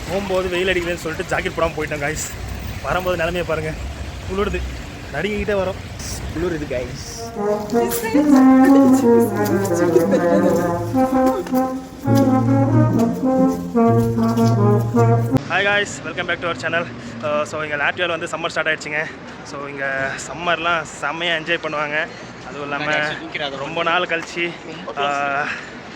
போகும்போது வெயில் அடிக்கலன்னு சொல்லிட்டு ஜாக்கெட் போடாமல் போயிட்டோம் காய்ஸ். வரும்போது நிலமையை பாருங்கள், குளிருது, நடிங்கிக்கிட்டே வரும், குளிருது guys. Hi guys, welcome back to our channel. So இங்கே லாட்வியாவில் வந்து சம்மர் ஸ்டார்ட் ஆகிடுச்சிங்க. ஸோ இங்கே சம்மர்லாம் செம்மையாக என்ஜாய் பண்ணுவாங்க. அதுவும் இல்லாமல் ரொம்ப நாள் கழிச்சு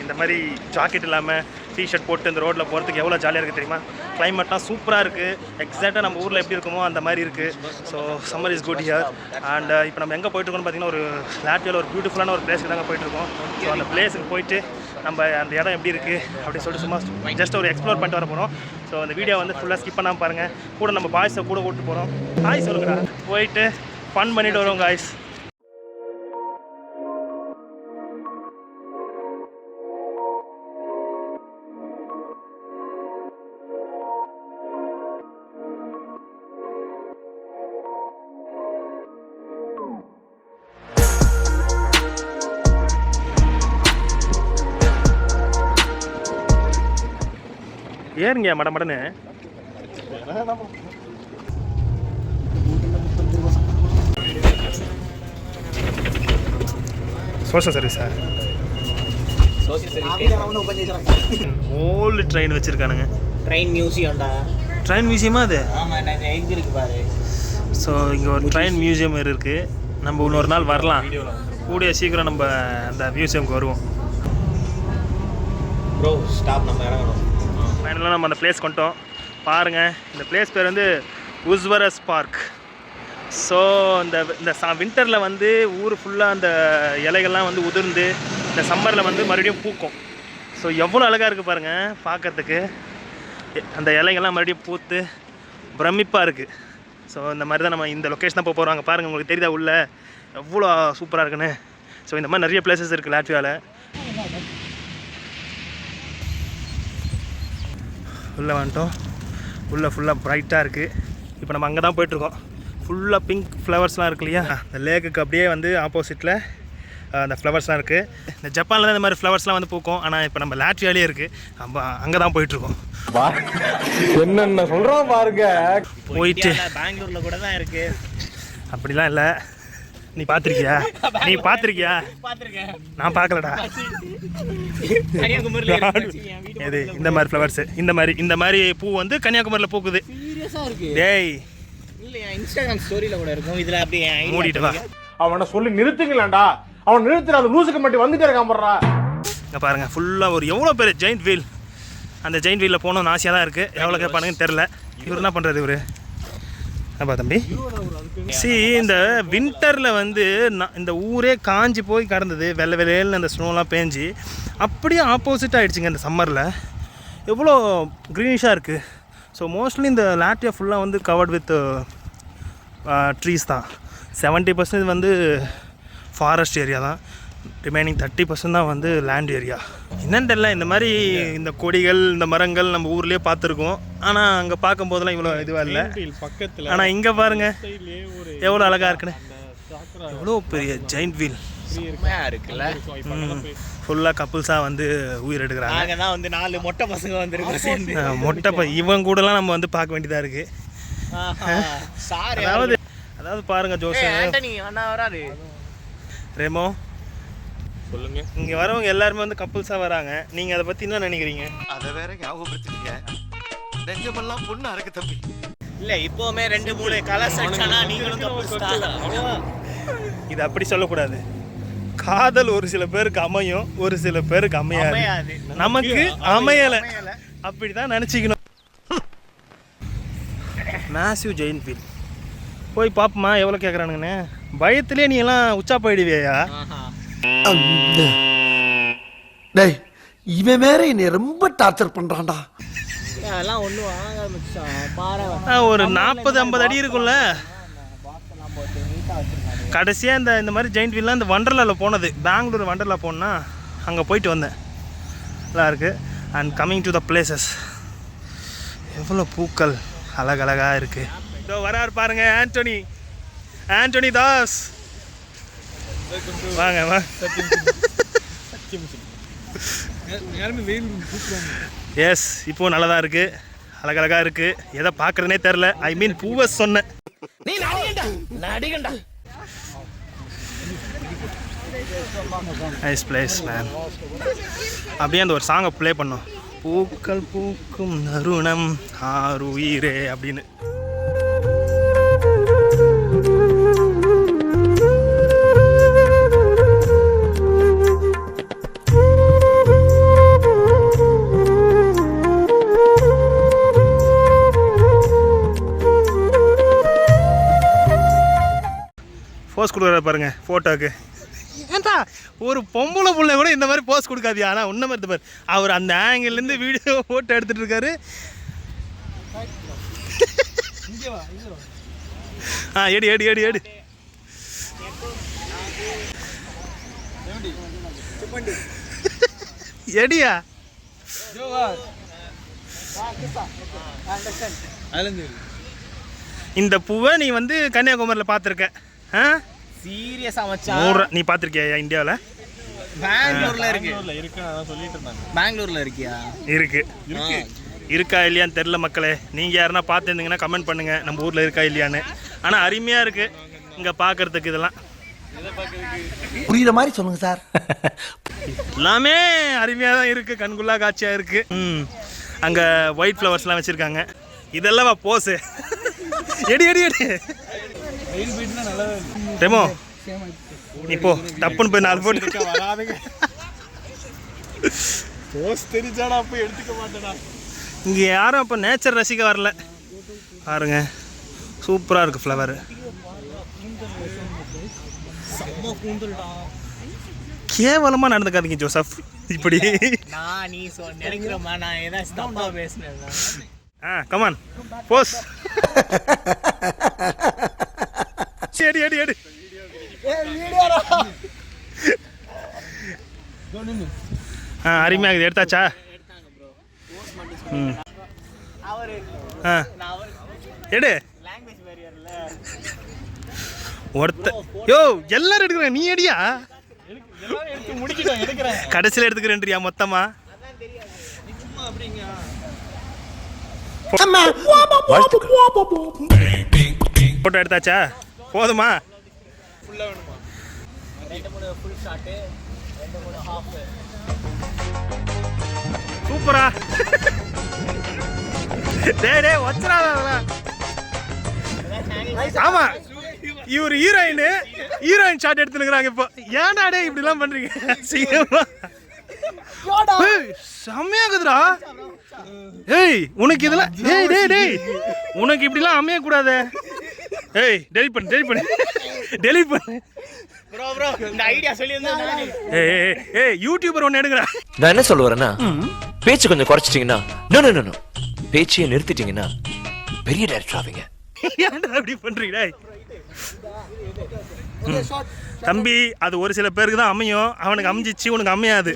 இந்த மாதிரி ஜாக்கெட் இல்லாமல் டிஷர்ட் போட்டு இந்த ரோட்டில் போகிறதுக்கு எவ்வளோ ஜாலியாக இருக்குது தெரியுமா? கிளைமேட்லாம் சூப்பராக இருக்குது, எக்ஸாக்டாக நம்ம ஊரில் எப்படி இருக்குமோ அந்த மாதிரி இருக்குது. So summer is good here. And இப்போ நம்ம எங்கே போயிட்டுருக்கோம்னு பார்த்தீங்கன்னா ஒரு லாட்வியாவில் ஒரு பியூட்டிஃபுல்லான ஒரு பிளேஸுக்கு தாங்க போயிட்டுருக்கோம். ஸோ அந்த பிளேஸுக்கு போயிட்டு நம்ம அந்த இடம் எப்படி இருக்குது அப்படின்னு சொல்லிட்டு சும்மா ஜஸ்ட் ஒரு எக்ஸ்ப்ளோர் பண்ணிட்டு வர போகிறோம். ஸோ அந்த வீடியோ வந்து ஃபுல்லாக ஸ்கிப் பண்ணாமல் பாருங்கள். கூட நம்ம பாய்ஸை கூட கூப்பிட்டு போகிறோம். ஹாய் சொல்லுங்கடா, போயிட்டு ஃபன் பண்ணிட்டு வரோம் காய்ஸ். ஏறுங்க மடமடன்னு. சோஷியல் சர்வீஸா? ஓல்டு ட்ரெயின் வச்சுருக்கானுங்க. ட்ரெயின் மியூசியம்டா. ட்ரெயின் மியூசியமா அது? ஆமாம், எங்கே இருக்கு பாரு. ஸோ இங்கே ஒரு ட்ரெயின் மியூசியம் இருக்குது. நம்ம இன்னொரு நாள் வரலாம், கூடிய சீக்கிரம் நம்ம அந்த மியூசியமுக்கு வருவோம். ப்ரோ ஸ்டாப், நம்ம இறங்கணும். ஃபைனலாக நம்ம அந்த பிளேஸ் கொண்டோம். பாருங்கள், இந்த பிளேஸ் பேர் வந்து உஸ்வரஸ் பார்க். ஸோ இந்த வின்டரில் வந்து ஊர் ஃபுல்லாக அந்த இலைகள்லாம் வந்து உதிர்ந்து இந்த சம்மரில் வந்து மறுபடியும் பூக்கும். ஸோ எவ்வளோ அழகாக இருக்குது பாருங்கள் பார்க்குறதுக்கு. அந்த இலைகள்லாம் மறுபடியும் பூத்து பிரமிப்பாக இருக்குது. ஸோ இந்த மாதிரி தான் நம்ம இந்த லொக்கேஷன் தான் போக போகிறாங்க. பாருங்கள், உங்களுக்கு தெரியுதா உள்ள எவ்வளோ சூப்பராக இருக்குன்னு. ஸோ இந்த மாதிரி நிறைய பிளேசஸ் இருக்குது லாட்வியாவில். உள்ளே வந்துட்டோம். உள்ளே ஃபுல்லாக ப்ரைட்டாக இருக்குது. இப்போ நம்ம அங்கே தான் போயிட்டுருக்கோம். ஃபுல்லாக பிங்க் ஃப்ளவர்ஸ்லாம் இருக்கு இல்லையா? இந்த லேக்குக்கு அப்படியே வந்து ஆப்போசிட்டில் அந்த ஃப்ளவர்ஸ்லாம் இருக்குது. இந்த ஜப்பானில் தான் இந்த மாதிரி ஃப்ளவர்ஸ்லாம் வந்து பூக்கும். ஆனால் இப்போ நம்ம லாட்வியாலே இருக்குது, நம்ம அங்கே தான் போயிட்டுருக்கோம். என்னென்ன சொல்கிறோம் பாருங்க. போயிட்டு பெங்களூரில் கூட தான் இருக்குது. அப்படிலாம் இல்லை. நீ பார்த்துருக்கியா? நீ பார்த்துருக்கியா? நான் பார்க்கலடா. எது இந்த மாதிரி ஃப்ளவர்ஸு, இந்த மாதிரி பூ வந்து கன்னியாகுமரியில் பூக்குது. டேய், இல்லையா, இன்ஸ்டாகிராம் ஸ்டோரியில் கூட இருக்கும். இதில் அப்படியே மூடிட்டு வா. அவனை சொல்லி நிறுத்துங்களாண்டா. அவன் நிறுத்துற அந்த லூசுக்கு மட்டும் வந்துட்டே இருக்கான் போடுறா. இங்கே பாருங்கள், ஃபுல்லாக ஒரு எவ்வளோ பேர் ஜெயிண்ட் வீல். அந்த ஜெயிண்ட் வீலில் போகணும்னு ஆசையாக தான் இருக்குது. எவ்வளோ கேட்பானுங்கன்னு தெரில. இவர் என்ன பண்ணுறது இவர்? அப்பா தம்பி, இந்த வின்டரில் வந்து இந்த ஊரே காஞ்சி போய் கடந்தது, வெள்ளை வெள்ளையில் அந்த ஸ்னோலாம் பேஞ்சு அப்படியே ஆப்போசிட் ஆகிடுச்சிங்க இந்த சம்மரில். எவ்வளோ க்ரீனிஷாக இருக்குது. ஸோ மோஸ்ட்லி இந்த லாட்வியா ஃபுல்லாக வந்து கவர்ட் வித் ட்ரீஸ் தான். 70% வந்து ஃபாரஸ்ட் ஏரியா தான். ரிமைனிங் 30% தான் வந்து லேண்ட் ஏரியா. என்னன்னு தெரியல, இந்த மாதிரி இந்த கொடிகள் இந்த மரங்கள் நம்ம ஊர்லேயே பார்த்துருக்கோம். ஆனால் அங்கே பார்க்கும்போதெல்லாம் இவ்வளோ இதுவாக இல்லை. ஆனால் இங்கே பாருங்கள் எவ்வளோ அழகாக இருக்குன்னு. எவ்வளோ பெரிய ஜெயிண்ட் வீல் இருக்குல்ல. ஃபுல்லாக கப்புள்ஸாக வந்து உயிர் எடுக்கிறாங்க. நாங்கள் தான் வந்து 4 மொட்டை பசங்க வந்துருக்கோம். மொட்டை இவன் கூடலாம் நம்ம வந்து பார்க்க வேண்டியதாக இருக்குது. அதாவது பாருங்க ஜோஸ், வராது ரெமோ சொல்லுங்க. இங்கே வரவங்க எல்லாருமே வந்து கப்புள்ஸாக வராங்க. நீங்கள் அதை பற்றி என்ன நினைக்கிறீங்க? அதை வேற ஞாபகப்படுத்திட்டீங்க. நெஞ்சமெல்லாம் பொண்ணு அறக்கு தம்பி. இல்லை, இப்போவுமே 2-3 கலர்ஸ் அடிச்சானா நீங்களும் கப்புள்ஸ் தான். இது அப்படி சொல்லக்கூடாது. காதல் ஒரு சில பேருக்கு அமையும், ஒரு சில பேருக்கு அமையாது. நமக்கு அமையலை, அப்படி தான் நினச்சிக்கணும். மேசிவ் ஜெயிண்ட் வீல் போய் பார்ப்போமா எவ்வளோ கேட்குறானுங்கண்ணே. பயத்துலேயே நீ எல்லாம் உச்சா போயிடுவியா? டேய், இவன் வேற என்னை ரொம்ப டார்ச்சர் பண்றான்டா. அதெல்லாம் ஒன்றும் வாங்க மிச்சம் பாரு. ஒரு 40-50 அடி இருக்கும்ல. கடைசியாக இந்த மாதிரி ஜெயிண்ட் வீல்லாம் இந்த வண்டர்லாவில் போனது, பெங்களூர் வண்டர்லா போனால் அங்கே போயிட்டு வந்தேன். நல்லா இருக்குது. And coming to the places, எவ்வளோ பூக்கள் அழகழகாக இருக்குது. இதோ வராரு பாருங்க, ஆண்டனி தாஸ். வாங்க வா. எஸ், இப்போது நல்லா தான் இருக்குது. அழகழகாக இருக்குது. எதை பார்க்குறதுனே தெரில. ஐ மீன் பூவை சொன்னேன். நீ நடிகண்டா. Nice place man. அப்படியே அந்த ஒரு சாங்கை ப்ளே பண்ணோம். பூக்கள் பூக்கும் நறுணம் ஆருயிரே அப்படின்னு. போஸ் கொடுக்குறாரு பாருங்க ஃபோட்டோக்கு. ஏன்டா ஒரு பொம்பளை பிள்ளை கூட இந்த மாதிரி போஸ் கொடுக்காதியா? ஆனால் உன்ன மாதிரி பாரு, அவர் அந்த ஆங்கிள்லேருந்து வீடியோ ஃபோட்டோ எடுத்துகிட்டு இருக்காரு. எடு எடு எடு எடு. எடியா இந்த பூவை நீ வந்து கன்னியாகுமரியில் பார்த்துருக்க? சீரியஸா மச்சான். நீ பார்த்துருக்கியா இந்தியாவில்? பெங்களூர்ல இருக்கு. பெங்களூர்ல இருக்கியா? இருக்கா இல்லையான்னு தெரில மக்களே. நீங்கள் யாருன்னா பார்த்துருந்தீங்கன்னா கமெண்ட் பண்ணுங்கள் நம்ம ஊரில் இருக்கா இல்லையான்னு. ஆனால் அருமையாக இருக்குது இங்கே பார்க்குறதுக்கு. இதெல்லாம் புரியுற மாதிரி சொல்லுங்க சார். எல்லாமே அருமையாக தான் இருக்குது, கண்குள்ளா காட்சியாக இருக்குது. அங்கே ஒயிட் ஃப்ளவர்ஸ்லாம் வச்சுருக்காங்க. இதெல்லாம் போஸு. எடி எடி எடி. ரெமோ இப்போ தப்புன்னு போய் 4 போட்டு வராதுங்க. போஸ் தெரிஞ்சாடா போய் எடுத்துக்க மாட்டேடா. இங்கே யாரும் அப்போ நேச்சர் ரசிக்க வரல பாருங்க. சூப்பராக இருக்குது ஃப்ளவர். கேவலமாக நடந்துக்காதீங்க ஜோசப் இப்படி. நான் நீ நினைக்கிறோமா நான் ஏதாச்சும் தப்பா பேசுனேன். கமான் போஸ். சரி எடி எடி. அருமையாகுது. எடுத்தாச்சா? எடு. ஒருத்த யோ எல்லாரும் எடுக்கிறேன், நீ எடியா? கடைசியில் எடுத்துக்கிறேன்றியா மொத்தமா? போட்டோ எடுத்தாச்சா? போதுமா? சூப்பரா. டேய் டேய் வச்சறாதடா. ஆமா இவர் ஹீரோயின் ஷாட் எடுத்துக்கிறாங்க இப்போ. ஏன்டா டேய் இப்படி எல்லாம் பண்றீங்க? செம்மையாகுதுடா. ஏய் உனக்கு இதெல்லாம் டேய் டேய் டேய் உனக்கு இப்படிலாம் அமைய கூடாது. ஏய் டெலிட் பண்ணு. ப்ரோ இந்த ஐடியா சொல்லியிருந்தா நானே. ஏய் யூடியூபர் ஒன்னு எடுங்கடா. நான் என்ன சொல்ல வரேன்னா, பேச்சு கொஞ்சம் குறைச்சிட்டீங்கன்னா, நோ பேச்சையே நிறுத்திட்டீங்கன்னா பெரிய டைரக்டர் ஆவீங்க. ஏன்டா அப்படி பண்றீங்க? தம்பி அது ஒரு சில பேருக்கு தான் அமையும். அவனுக்கு அமைஞ்சிச்சு, உனக்கு அமையாது.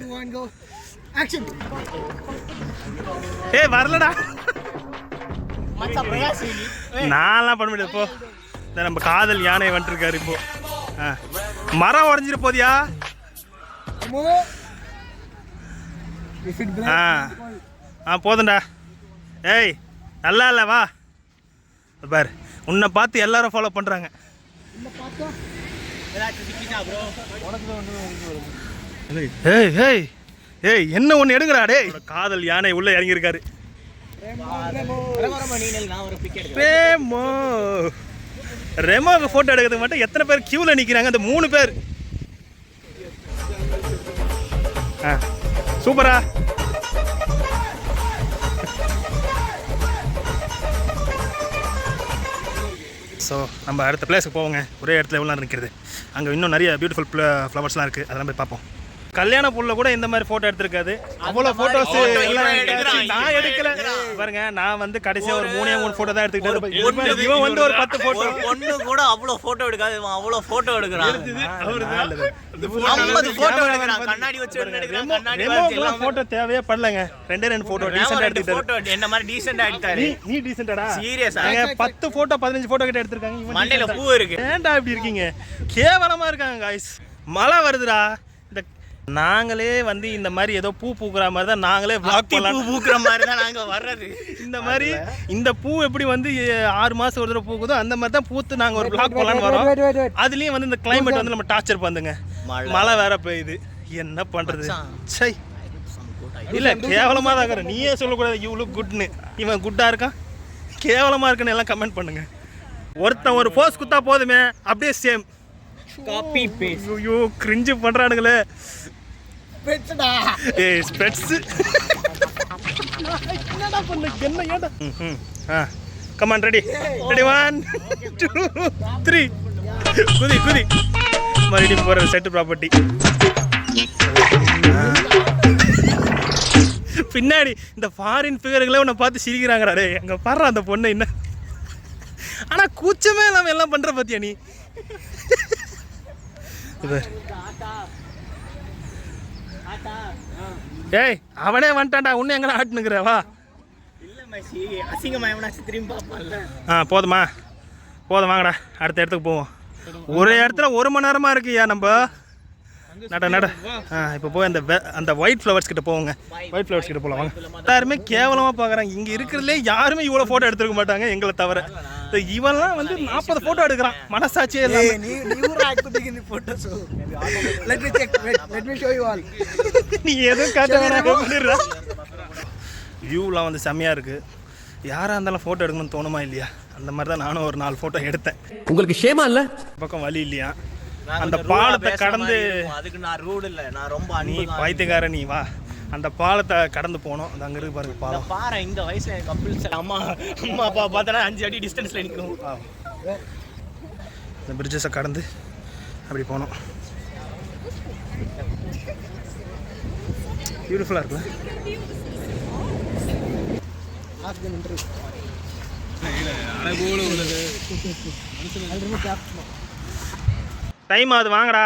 ஏய் வரலடா. நான்லாம் பண்ண முடியாது. இப்போ நம்ம காதல் யானை வந்துருக்காரு. இப்போ மரம் உடஞ்சிரு போதியா? போதும்டா. ஏய் நல்லா இல்லை வா பாரு. உன்னை பார்த்து எல்லாரும் ஃபாலோ பண்ணுறாங்க. ஏய் ஏய் ஏய் என்ன ஒன்று எடுங்கடா. டேய் காதல் யானை உள்ளே இறங்கியிருக்காரு. ரெமோவுக்கு ஃபோட்டோ எடுக்கிறதுக்கு மட்டும் எத்தனை பேர் கியூவில் நிற்கிறாங்க? அந்த 3 பேர். சூப்பரா. ஸோ நம்ம அடுத்த பிளேஸுக்கு போவோங்க. ஒரே இடத்துல எவ்வளோ நிற்கிறது. அங்கே இன்னும் நிறைய பியூட்டிஃபுல் ஃப்ளவர்ஸ்லாம் இருக்குது. அதெல்லாம் போய் பார்ப்போம். கல்யாண புள்ள கூட இந்த மாதிரி போட்டோ எடுத்திருக்காது. அவ்வளோ போட்டோஸ் நான் எடுக்கல பாருங்க. நான் வந்து கடைசியாக ஒரு 3 போட்டோ தான் எடுத்துக்கிட்டேன். இவன் வந்து ஒரு 10 போட்டோ. ஒண்ணு கூட அவ்வளோ போட்டோ எடுக்காது. இவன் அவ்வளோ போட்டோ எடுக்கிறான். 50 போட்டோ எடுக்கிறான். கண்ணாடி வச்சு எடுக்கிறான். கண்ணாடி வச்சு எல்லாம் போட்டோ தேவையே படலங்க. 2 போட்டோ டீசென்ட்டா எடுத்துட்டாரு. என்ன மாதிரி டீசென்ட்டா எடுத்தாரு. நீ டீசென்ட்டாடா? சீரியஸா? 10 போட்டோ 15 போட்டோ கிட்ட எடுத்துட்டாங்க. இவன் மண்டையில பூ இருக்கு. ஏன்டா இப்படி இருக்கீங்க? கேவலமா இருக்காங்க गाइस. மழை வருதுடா. நாங்களே வந்து இந்த மாதிரி ஏதோ பூ பூக்குற மாதிரி தான் நாங்களே vlog பண்ணலாம். பூக்குற மாதிரி தான் நாங்க வர்றது. இந்த மாதிரி இந்த பூ எப்படி வந்து 6 மாசம் ஒரு தடவை பூக்குதோ அந்த மாதிரி தான் பூத்து நாங்கள் ஒரு vlog பண்ணலான்னு வரோம். அதுலேயும் வந்து இந்த கிளைமேட் வந்து நம்ம டார்ச்சர் பண்ணுங்க. மழை வேற பெய்யுது, என்ன பண்றது? சை இல்லை கேவலமாக தான் இருக்கிறேன். நீயே சொல்லக்கூடாது யூ லுக் குட்னு. இவன் குட்டாக இருக்கான், கேவலமாக இருக்குன்னு எல்லாம் கமெண்ட் பண்ணுங்க. ஒருத்தன் ஒரு போஸ் குத்தா போதுமே அப்படியே சேம் காப்பி பேஸ்ட். ஐயோ கிரிஞ்சு பண்ணுறானுங்களே. ஏய் ஸ்பெட்ஸ் என்னடா பண்ண என்ன ஏடா. கமான் ரெடி ரெடி 1 2 3 குதி குதி மறுபடியும் போகிற செட்டு ப்ராப்பர்ட்டி. பின்னாடி இந்த ஃபாரின் ஃபிகர்களே உன்னை பார்த்து சிரிக்கிறாங்கடா. டே அங்கே பாடுற அந்த பொண்ணு என்ன, ஆனால் கூச்சமே இல்லாமல் எல்லாம் பண்ணுற பார்த்தியா நீ? ஏய் அவனே வந்துட்டான்டா, இன்னும் எங்கடா ஆட்டுனுக்குற வா. இல்ல மச்சி, அசிங்கமா எவனாச்சும் திரும்பி பார்ப்பான்ல. போதுமா போதும் வாங்கடா அடுத்த இடத்துக்கு போவோம். ஒரு இடத்துல 1 மணி நேரமாக இருக்குயா நம்ம நட நட. இப்போ போய் அந்த ஒயிட் ஃப்ளவர்ஸ் கிட்ட போவோங்க. ஒயிட் ஃப்ளவர்ஸ் கிட்ட போகலாம் வாங்க. எல்லாருமே கேவலமாக பார்க்குறாங்க. இங்கே இருக்கிறதுலே யாருமே இவ்வளோ ஃபோட்டோ எடுத்துருக்க மாட்டாங்க எங்களை தவிர. இவன்லாம் வந்து 40 ஃபோட்டோ எடுக்கிறான், மனசாட்சியே இல்லாமல். நீ எதுவும் காட்ட வேணாம். வியூலாம் வந்து செம்மையாக இருக்குது. யாராக இருந்தாலும் ஃபோட்டோ எடுக்கணும்னு தோணுமா இல்லையா? அந்த மாதிரி தான் நானும் ஒரு 4 ஃபோட்டோ எடுத்தேன். உங்களுக்கு ஷேமா இல்ல? பக்கம் வழி இல்லையா? அந்த பாலத்தை கடந்து, அதுக்கு நான் ரூட் இல்ல, நான் ரொம்ப நீ பைத்தியக்கார நீ வா. அந்த பாலத்தை கடந்து போனோம். அது அங்கே இருக்கு பாருங்க பாலம். பாரு இந்த வயசுல கப்பிள்ஸ் அம்மா அப்பா பார்த்தா 5 அடி டிஸ்டன்ஸ்ல நிற்கணும். இந்த பிரிட்ஜஸை கடந்து அப்படி போனோம். பியூட்டிஃபுல்லாக இருக்குல்ல? டைம் ஆகுது வாங்கடா.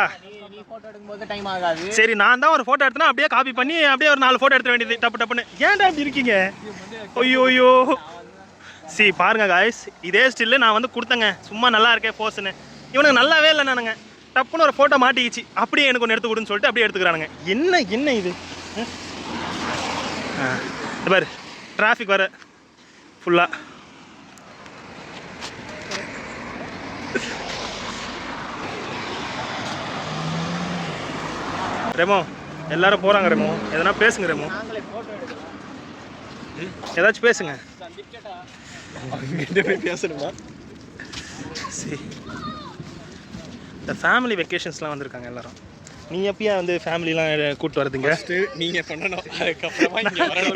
நீ போட்டோ எடுக்கும்போது டைம் ஆகாது. சரி நான் தான் ஒரு ஃபோட்டோ எடுத்தேன்னா அப்படியே காப்பி பண்ணி அப்படியே ஒரு 4 ஃபோட்டோ எடுத்த வேண்டியது டப்பு டப்புன்னு. ஏன்டா இப்படி இருக்கீங்க? ஐயோ ஐயோ சரி பாருங்க காய்ஸ், இதே ஸ்டில்லு நான் வந்து கொடுத்தேங்க. சும்மா நல்லா இருக்கே போஸ்ன்னு. இவனுக்கு நல்லாவே இல்லை. நானுங்க டப்புன்னு ஒரு ஃபோட்டோ மாட்டிக்கிச்சு. அப்படியே எனக்கு ஒன்று எடுத்து கொடுன்னு சொல்லிட்டு அப்படியே எடுத்துக்கிறானுங்க. என்ன என்ன இது? பாரு டிராஃபிக் வர ஃபுல்லாக. ரெமோ எல்லாரும் போகிறாங்க. ரெமோ எதனா பேசுங்க. ரெமோ ஏதாச்சும் பேசுங்க. பேசணுமா? சரி இந்த ஃபேமிலி வெக்கேஷன்ஸ்லாம் வந்திருக்காங்க எல்லாரும். நீ எப்பயா வந்து ஃபேமிலிலாம் கூப்பிட்டு வரதுங்க? நீங்க பண்ணணும், அதுக்கப்புறமா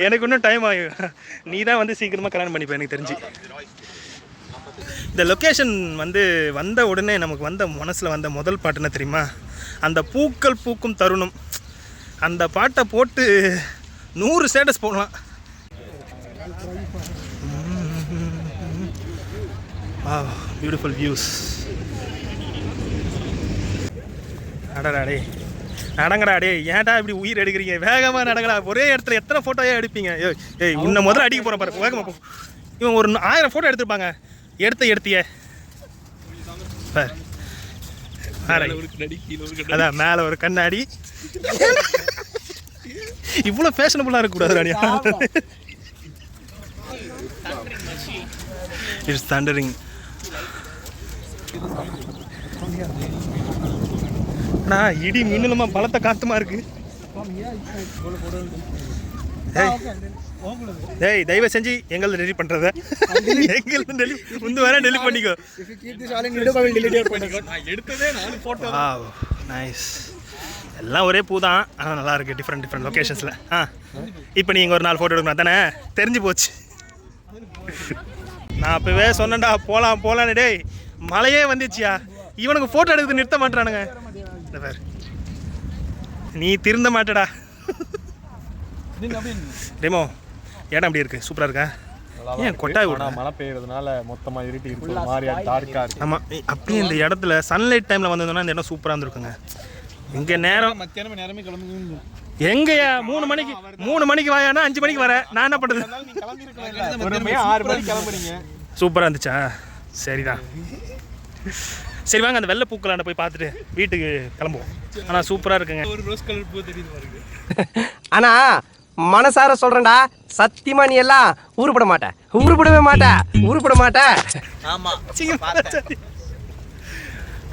எனக்கு இன்னும் டைம் ஆகும். நீ தான் வந்து சீக்கிரமாக கல்யாணம் பண்ணிப்பேன் எனக்கு தெரிஞ்சு. இந்த லொக்கேஷன் வந்து வந்த உடனே நமக்கு வந்த மனசில் வந்த முதல் பாட்டு என்ன தெரியுமா? அந்த பூக்கள் பூக்கும் தருணம். அந்த பாட்டை போட்டு 100 ஸ்டேட்டஸ் போடலாம். Beautiful views. அடடாடே நடங்கடா. டே ஏன்டா இப்படி உயிர் எடுக்கிறீங்க? வேகமாக நடங்கடா. ஒரே இடத்துல எத்தனை ஃபோட்டோயே எடுப்பீங்க? ஏய் உன்னை முதல்ல அடிக்க போகிறேன் பாரு. வேகமாக போ. இவன் ஒரு 1000 ஃபோட்டோ எடுத்துருப்பாங்க. எடுத்தியே பார். அதான் மேலே ஒரு கண்ணாடி. இவ்வளோ ஃபேஷனபுளாக இருக்கக்கூடாது ராணியா. It's thundering. அண்ணா இடி மின்னலுமா பலத்த காத்துமா இருக்கு. ஏய் தயவு செஞ்சு எங்களை டெலிட் பண்ணுறத எங்களுக்கு டெலிட் முந்து வேணா டெலிட் பண்ணிக்கோ. நைஸ். எல்லாம் ஒரே பூ தான், ஆனால் நல்லா இருக்குது. டிஃப்ரெண்ட் லொக்கேஷன்ஸில். இப்போ நீங்கள் ஒரு 4 ஃபோட்டோ எடுக்கணும் தானே? தெரிஞ்சு போச்சு. நான் அப்போவே சொன்னேன்டா போகலான்னு. டேய் மழையே வந்துச்சியா? இவனுக்கு ஃபோட்டோ எடுக்கிறது நிறுத்த மாட்டானுங்க. பார் நீ திருந்த மாட்டடா. ரெமோ இடம் அப்படி இருக்கு, சூப்பராக இருக்கா? ஏன் கொட்டாய் விட மழை பெய்யறதுனால மொத்தமாக இருட்டி இருக்கு, மாதிரியா டார்க்காக இருக்கு. ஆமாம் அப்படியே இந்த இடத்துல சன்லைட் டைமில் வந்ததுன்னா இந்த இடம் சூப்பராக இருந்திருக்குங்க. இங்கே நேரம் மத்தியானம் நேரமே கிளம்பி எங்கயா 3 மணிக்கு வாயானா 5 மணிக்கு வர. நான் என்ன பண்ணுறது? 6 மணிக்கு கிளம்புறீங்க. சூப்பராக இருந்துச்சா? சரிதான். சரி வாங்க அந்த வெள்ளை பூக்களாண்ட போய் பார்த்துட்டு வீட்டுக்கு கிளம்புவோம். ஆனால் சூப்பராக இருக்குங்க. ஒரு ரோஸ் கலர் பூ தெரியுது பாருங்க. ஆனா மனசார சொல்றேன்டா, சத்தியமா நீ எல்லாம் உருப்பட உருப்படவே மாட்ட. ஆமா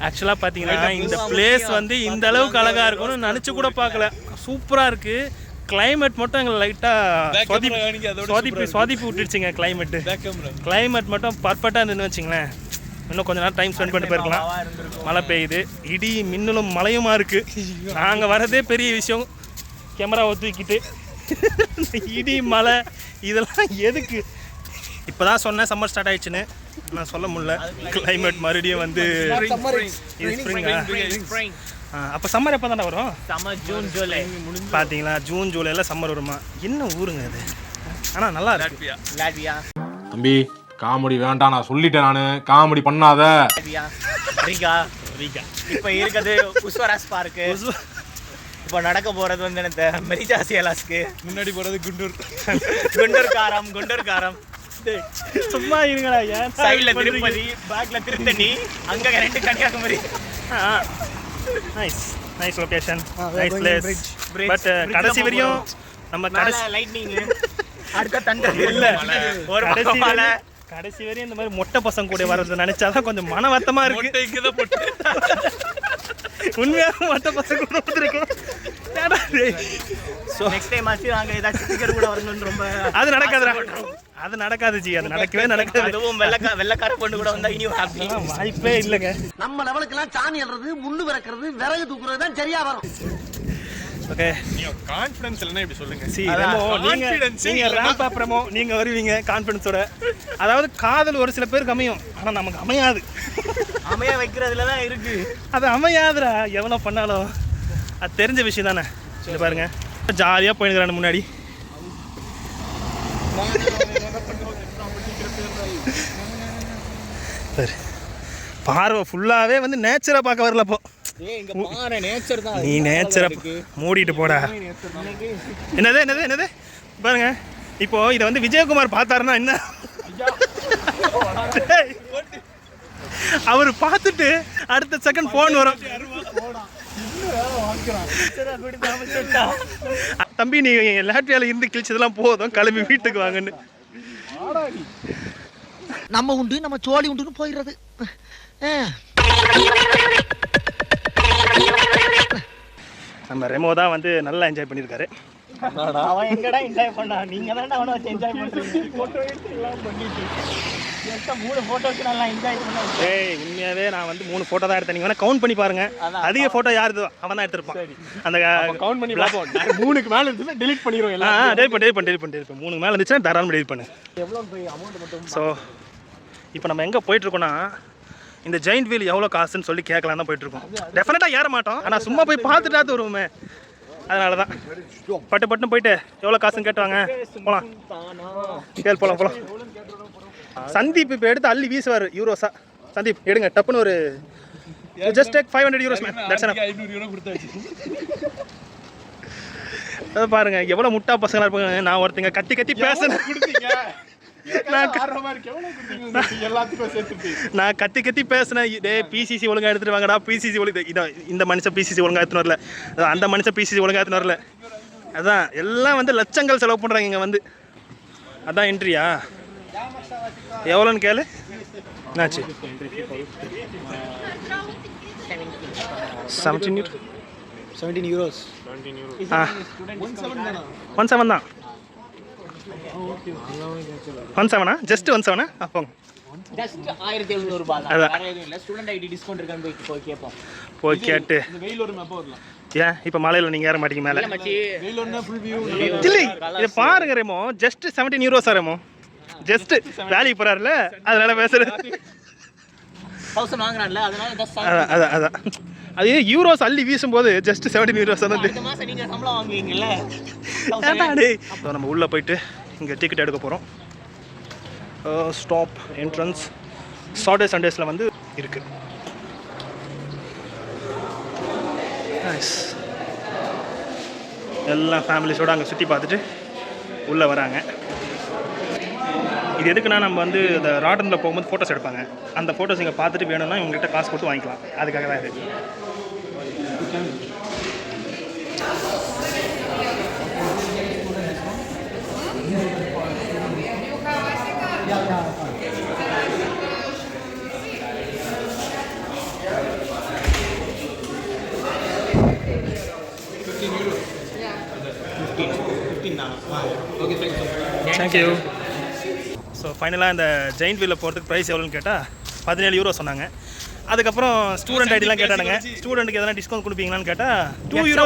ஆக்சுவலாக பார்த்தீங்கன்னா இந்த பிளேஸ் வந்து இந்த அளவுக்கு அழகாக இருக்கும்னு நினச்சி கூட பார்க்கல. சூப்பராக இருக்குது. கிளைமேட் மட்டும் எங்களை லைட்டாக சொதிப்பி விட்டுடுச்சிங்க. கிளைமேட் மட்டும் பர்ஃபெக்டாக இருந்துன்னு வச்சிங்களேன். இன்னும் கொஞ்ச நேரம் டைம் ஸ்பெண்ட் பண்ணிட்டு போயிருக்கலாம். மழை பெய்யுது, இடி மின்னலும் மழையுமா இருக்குது. நாங்கள் வரதே பெரிய விஷயம். கேமராவை தூக்கிட்டு இடி மழை இதெல்லாம் எதுக்கு? இப்போ தான் சொன்னேன் சம்மர் ஸ்டார்ட் ஆயிடுச்சுன்னு. நான் சொல்ல முடியல. கிளைமேட் மறுபடியும் வந்து அப்போ சம்மர் எப்போ தானே வரும்? சம்மர் ஜூன் ஜூலை பார்த்தீங்களா? ஜூன் ஜூலையில் சம்மர் வருமா? என்ன ஊருங்க அது? ஆனால் நல்லா இருக்கு. லாட்வியா தம்பி காமெடி வேண்டாம், நான் சொல்லிட்டேன். நானு காமெடி பண்ணாத. ரீகா இப்போ இருக்கிறது உஸ்வராஸ் பார்க்கு. இப்போ நடக்க போகிறது வந்து எனக்கு மெரிஜா சியலாஸ்க்கு. முன்னாடி போறது குண்டூர் காரம் சும்மா இருங்களா. ஏன் சைடில் திருப்பதி, பேக்கில் திருத்தணி, அங்கே 2 Kanyakumari. Nice location, nice place. But கடைசி வரையும் நம்ம லைட்னிங் அடுத்த தண்டர் இல்ல ஒரு கடைசி வரையும் இந்த மாதிரி மொட்டை பசங்க கூட வர்றது நினைச்சாதான் கொஞ்சம் மன வருத்தமா இருக்கு. உண்மையாக மொட்டை பசங்க கூட வந்துருக்கோம். நெக்ஸ்ட் டைம் ஆச்சு நாங்க ஏதாச்சும் ஸ்டிக்கர் கூட வரணும்னு ரொம்ப அது நடக்காது ஜி. அது நடக்கவே நடக்காது. அதுவும் வெள்ளக்கார பொண்ணு கூட வந்தா இனியும் ஹாப்பி. வாய்ப்பே இல்லைங்க. நம்ம லெவலுக்கெல்லாம் சாணி எழுறது, முள்ளு விறக்கிறது, விறகு தூக்குறது தான் சரியா வரும். ஓகே, கான்ஃபிடன்ஸ் இல்லைன்னா இப்படி சொல்லுங்க. நீங்க ரேம்ப் அப் ரெமோ, நீங்க வருவீங்க கான்ஃபிடன்ஸோட. அதாவது காதல் ஒரு சில பேருக்கு அமையும், ஆனா நமக்கு அமையாது. அமைய வைக்கிறதுல தான் இருக்கு. அது அமையாதுடா எவ்வளோ பண்ணாலும். அது தெரிஞ்ச விஷயம் தானே. சரி பாருங்க, ஜாலியாக போயிருக்கிறான் முன்னாடி. சரி, பார்வை ஃபுல்லாகவே வந்து நேச்சரை பார்க்க வரலப்போ. நீ நேச்சரை மூடிட்டு போடா. என்னது பாருங்க. இப்போ இதை வந்து விஜயகுமார் பார்த்தாருன்னா என்ன? அவர் பார்த்துட்டு அடுத்த செகண்ட் போன் வரும். தம்பி நீ லாட்வியால இருந்து கிழிச்சதெல்லாம் போதும், கிளம்பி வீட்டுக்கு வாங்கன்னு. நம்ம உண்டு நம்ம சோழி உண்டுன்னு போயிடுறது. நம்ம ரெமோ தான் வந்து நல்லா என்ஜாய் பண்ணியிருக்காரு. அவன் எங்கடா என்ஜாய் பண்ணா? நீங்க தான் அவனை வச்சு என்ஜாய் பண்றீங்க. போட்டோ எடுத்து எல்லாம் பண்ணிட்டு 3 போட்டோக்கு நல்லா என்ஜாய் பண்ணா. ஏய் உண்மையாவே நான் வந்து 3 போட்டோ தான் எடுத்தேன். நீங்க வேணா கவுண்ட் பண்ணி பாருங்க. அதிக போட்டோ யாருதோ அவன் தான் எடுத்திருப்பான். அந்த கவுண்ட் பண்ணி பார்ப்போம். 3க்கு மேல இருந்துச்சுன்னா delete பண்ணிடுவோம் எல்லாம். delete பண்ணு. 3க்கு மேல இருந்துச்சுன்னா தாராளமா delete பண்ணு. எவ்வளவு போய் அமௌண்ட் மட்டும். ஸோ இப்போ நம்ம எங்கே போயிட்டுருக்கோன்னா, இந்த ஜெயிண்ட் வீல் எவ்வளோ காசுன்னு சொல்லி கேட்கலாம் தான் போயிட்டுருக்கோம். டெஃபினட்டாக ஏற மாட்டோம், ஆனால் சும்மா போய் பார்த்துட்டாது வருவோமே. அதனால தான் பட்டுன்னு போயிட்டு எவ்வளோ காசுன்னு கேட்டுவாங்க. போகலாம். சந்தீப் இப்போ எடுத்து அள்ளி வீசுவார் யூரோஸா. சந்தீப் எடுங்க டப்புன்னு ஒரு just take 500 euros man. That's enough. 500 euro கொடுத்தாச்சு. பாருங்க எவ்வளோ முட்டா பசங்களாக இருப்பாங்க. நான் ஒருத்தங்க கத்தி பேசுனேன். நான் கத்தி பேசினேன். டே பிசிசி ஒழுங்கா எடுத்துட்டு வாங்கடா. பிசிசி ஒழுங்கு இந்த மனுஷன் பிசிசி ஒழுங்கா எடுத்துன்னு வரல, அந்த மனுஷன் பிசிசி ஒழுங்கா எடுத்துன்னு வரல. அதான் எல்லாம் வந்து லட்சங்கள் செலவு பண்ணுறாங்க இங்கே வந்து. அதான் என்ட்ரியா எவ்வளோன்னு கேளு. என்னாச்சு? 17 euros. 17 தான். 17 ஜஸ்ட் 17 அப்போ ஜஸ்ட் 1700 ரூபாய் தான். வேற எதுவும் இல்ல. ஸ்டூடண்ட் ஐடி டிஸ்கவுண்ட் இருக்கான்னு போய் கேட்போம். போய் கேட்டு வெயில் ஒரு மேப்பா வரலாம். ஏன் இப்போ மலையில் நீங்கள் ஏற மாட்டீங்க மேலே? வெயில் ஒண்ணா ஃபுல் வியூ இல்லை இதை பாருங்க Remo. Just 17 euros Remo. Just வேலைக்கு போகிறாருல அதனால பேசுகிறேன். 1000 வாங்குறான்ல அதனால ஜஸ்ட் அதான் அது யூரோஸ் அள்ளி வீசும்போது ஜஸ்ட் 17 euros தான். இந்த மாசம் நீங்க சம்பளம் வாங்குவீங்கல்ல. நம்ம உள்ளே போயிட்டு இங்கே டிக்கெட் எடுக்க போகிறோம். ஸ்டாப் என்ட்ரன்ஸ் சாட்டர்டே சண்டேஸில் வந்து இருக்குது. எல்லாம் ஃபேமிலிஸோடு அங்கே சுற்றி பார்த்துட்டு உள்ளே வராங்க. இது எதுக்குன்னா நம்ம வந்து இந்த ராட்டனில் போகும்போது ஃபோட்டோஸ் எடுப்பாங்க. அந்த ஃபோட்டோஸ் இங்கே பார்த்துட்டு வேணும்னா இவங்ககிட்ட காசு கொடுத்து வாங்கிக்கலாம். அதுக்காக தான் இது. தேங்க்யூ. ஸோ ஃபைனலாக இந்த ஜெயின்ட் வீலில் போகிறதுக்கு ப்ரைஸ் எவ்வளோன்னு கேட்டால் 17 யூரோ சொன்னாங்க. அதுக்கப்புறம் ஸ்டூடெண்ட் ஐடிலாம் கேட்டானுங்க. ஸ்டூடெண்ட்டுக்கு எதனா டிஸ்கவுண்ட் கொடுப்பீங்களான்னு கேட்டால் 2 யூரோ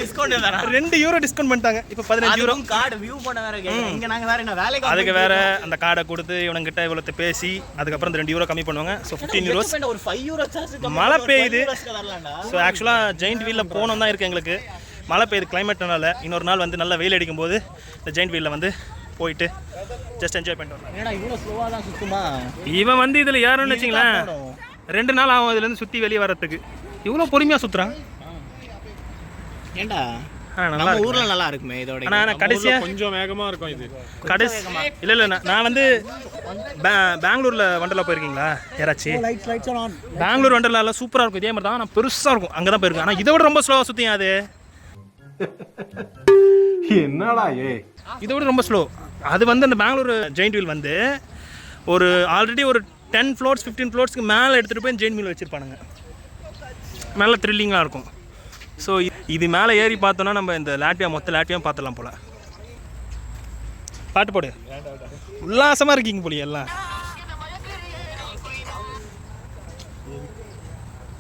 டிஸ்கவுண்ட் 2 யூரோ டிஸ்கவுண்ட் பண்ணிட்டாங்க. இப்போ 15 யூரோ கார்டு வியூ பண்ண வேற இங்க நாங்க வேற என்ன வேலைக்கு அதுக்கு வேற அந்த கார்டை கொடுத்து இவனுங்கிட்ட இவ்வளோத்த பேசி அதுக்கப்புறம் இந்த 2 யூரோ கம்மி பண்ணுவாங்க. So 15 euros. ஒரு 5 யூரோ சார்ஜ் மழை பெய்யுது. ஸோ ஆக்சுவலாக ஜெயின்ட் வீலில் போகணும் தான் இருக்குது எங்களுக்கு. மழை பெய்யுது கிளைமேட்னால. இன்னொரு நாள் வந்து நல்லா வெயில் அடிக்கும் போது இந்த ஜெயின்ட் வீலில் வந்து போயிட்டு ஜஸ்ட் என்ஜாய் பண்ணிட்டு வரலாம். ஏன்னா இவ்வளோ ஸ்லோவாக தான் சுற்றுமா? இவன் வந்து இதில் ஏறணும்னு வச்சிங்களேன் 2 நாள் ஆகும் இதுலேருந்து சுற்றி வெளியே வரத்துக்கு. இவ்வளோ பொறுமையாக சுற்றுறான். ஏண்டா நல்லா நம்ம ஊர்ல நல்லா இருக்குமே இதோட. ஆனால் கடைசியாக கொஞ்சம் வேகமா இருக்கும் இது. கடைசி இல்லை நான் வந்து பெங்களூரில் வண்டர்லா போயிருக்கீங்களா யாராச்சும்? பெங்களூர் வண்டர்லாலாம் சூப்பராக இருக்கும். இதே மாதிரி தான் ஆனால் பெருசாக இருக்கும். அங்கே தான் போயிருக்கேன். ஆனால் இதை விட ரொம்ப ஸ்லோவாக சுற்றியும் அது. என்னடா இதை விட ரொம்ப ஸ்லோ. அது வந்து அந்த பெங்களூர் ஜெயின்ட் வீல் வந்து ஒரு ஆல்ரெடி ஒரு 10 ஃப்ளோர்ஸ் 15 ஃப்ளோர்ஸ்க்கு மேலே எடுத்துகிட்டு போய் ஜெயின்ட் வீல் வச்சுருப்பானுங்க. நல்ல த்ரில்லிங்காக இருக்கும். ஸோ இது மேலே ஏறி பார்த்தோன்னா நம்ம இந்த லாட்வியா மொத்த லாட்வியா பார்த்துடலாம் போல். பாட்டு போடு. உல்லாசமாக இருக்கீங்க போலியே எல்லாம்.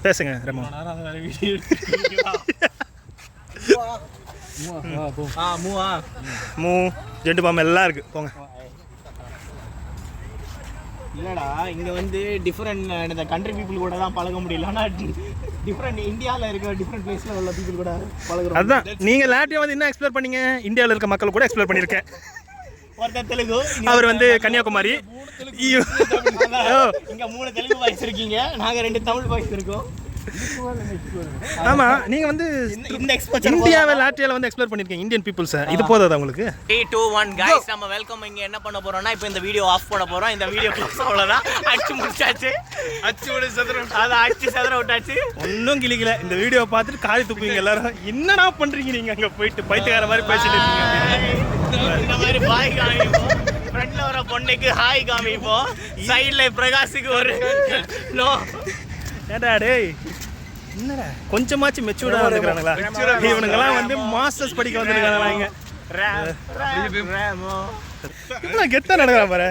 பேசுங்க ரெமோ. மூ ஜெண்டு பாம்பு எல்லாம் இருக்கு. போங்க. இல்லடா இங்க வந்து டிஃபரெண்ட் இந்த கண்ட்ரி பீப்புள் கூட தான் பழக முடியல. ஆனால் டிஃபரெண்ட் இந்தியாவில் இருக்க டிஃபரெண்ட் பிளேஸில் உள்ள பீப்புள் கூட பழகுறோம். அதுதான் நீங்கள் லாட்வியா வந்து என்ன எக்ஸ்ப்ளோர் பண்ணீங்க? இந்தியாவில் இருக்க மக்கள் கூட எக்ஸ்ப்ளோர் பண்ணியிருக்கேன். ஒருத்தர் தெலுங்கு, அவர் வந்து கன்னியாகுமரி. இங்க 3 தெலுங்கு பாய்ஸ் இருக்கீங்க, நாங்க 2 தமிழ் பாய்ஸ் இருக்கோம். ஆமா நீங்க வந்து இந்த எக்ஸ்போஷர் இந்தியாவை லாட்வியால வந்து எக்ஸ்ப்ளோர் பண்ணிருக்கீங்க இந்தியன் பீப்புள்ஸ். இது போதாதா உங்களுக்கு? 3 2 1 गाइस நம்ம வெல்கம். இங்க என்ன பண்ண போறோம்னா இப்போ இந்த வீடியோ ஆஃப் பண்ண போறோம். இந்த வீடியோ க்ளோஸ் அவ்வளவுதான். அடிச்சு முடிச்சாச்சு. அடிச்சு சதுர விட்டாச்சு. ஒன்னும் கிளிக்கல. இந்த வீடியோ பார்த்துட்டு காரி துப்புவீங்க எல்லாரும். என்னடா பண்றீங்க நீங்க அங்க போயிட்டு பைத்தியக்கார மாதிரி பேசிட்டு இருக்கீங்க. இந்த மாதிரி பாய் காமிப்போம். ஃப்ரண்ட்ல வர பொண்ணுக்கு ஹாய் காமிப்போம். சைடுல பிரகாஷுக்கு ஒரு நோ. ஏடா டேய் என்னடா கொஞ்சமாச்சு மெச்சூர்டா வந்துக்கறானுங்களா? இவனுங்கலாம் வந்து மாஸ்டர்ஸ் படிக்க வந்திருக்கானுங்க இங்க. ரேமோ என்ன கெத்தா நடக்கறான் பாரு.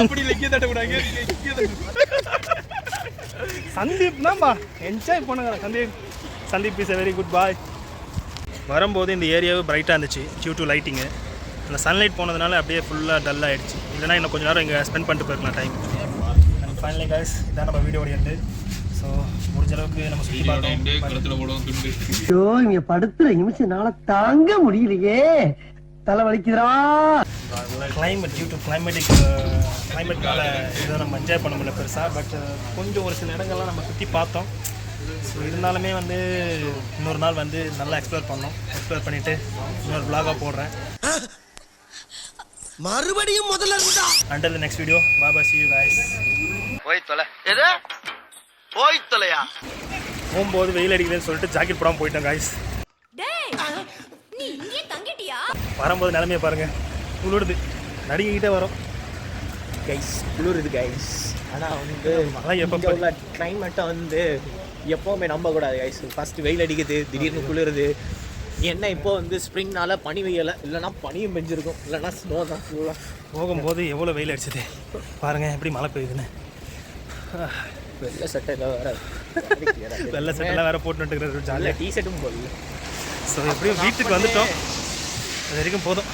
அப்படி லெக்கிய தட்ட கூடாங்க. சந்தீப் தான்பா என்ஜாய் பண்ணுங்க. Sandeep is a very good boy. வரும்போது இந்த ஏரியாவே பிரைட்டாக இருந்துச்சு டியூ டு லைட்டிங்கு. அந்த சன்லைட் போனதுனால அப்படியே ஃபுல்லாக டல் ஆகிடுச்சு. இல்லைனா இன்னும் கொஞ்சம் நேரம் இங்கே ஸ்பெண்ட் பண்ணிட்டு போயிருக்கலாம் டைம். அண்ட் ஃபைனலி கைஸ் இதான் நம்ம வீடியோட எண்டு. ஸோ முடிஞ்ச அளவுக்கு நம்ம சுற்றி பார்த்தோம். ஐயோ இங்க படுத்துற நிமிஷம்னால தாங்க முடியலையே, தலை வலிக்குதுடா. கிளைமேட் டியூ டு கிளைமேட்னால இதை நம்ம என்ஜாய் பண்ண முடியல பெருசாக. பட் கொஞ்சம் ஒரு சில இடங்கள்லாம் நம்ம சுற்றி பார்த்தோம். ஸோ இருந்தாலுமே வந்து இன்னொரு நாள் வந்து நல்லா எக்ஸ்ப்ளோர் பண்ணோம். எக்ஸ்ப்ளோர் பண்ணிவிட்டு இன்னொரு vlog-ஆ போடுறேன். மறுபடியும் முதல்ல இருந்தா. Until the next video, bye bye, see you guys. போய் தொலை. எது? போய் தொலையா? போகும்போது வெயில் அடிக்குதுன்னு சொல்லிட்டு ஜாக்கெட் போடாமல் போயிட்டோம் guys. டேய் நீ இங்கே தங்கிட்டியா? வரும்போது நிலைமையை பாருங்க. குளிருது. நடுங்கிட்டே வரோம். கைஸ் குளிருது கைஸ். ஆனால் வந்து மழை எப்போ இங்கே உள்ள கிளைமேட்டை வந்து எப்போவுமே நம்பக்கூடாது கைஸ். ஃபஸ்ட்டு வெயில் அடிக்குது, திடீர்னு குளிருது. என்ன இப்போ வந்து ஸ்ப்ரிங்னால பனி வெயில, இல்லைனா பனியும் பெஞ்சிருக்கும், இல்லைனா ஸ்னோ தான் ஃபுல்லாக. போகும்போது எவ்வளோ வெயில் அடிச்சது பாருங்கள், எப்படி மழை பெய்யுதுன்னு. வெள்ளை சட்டையில் வேறு வெள்ளை சட்டைலாம் வேறு போட்டுட்டு ஜாலியாக டிஷர்ட்டும் போடல. ஸோ எப்படியும் வீட்டுக்கு வந்துட்டோம். அது வரைக்கும் போதும்.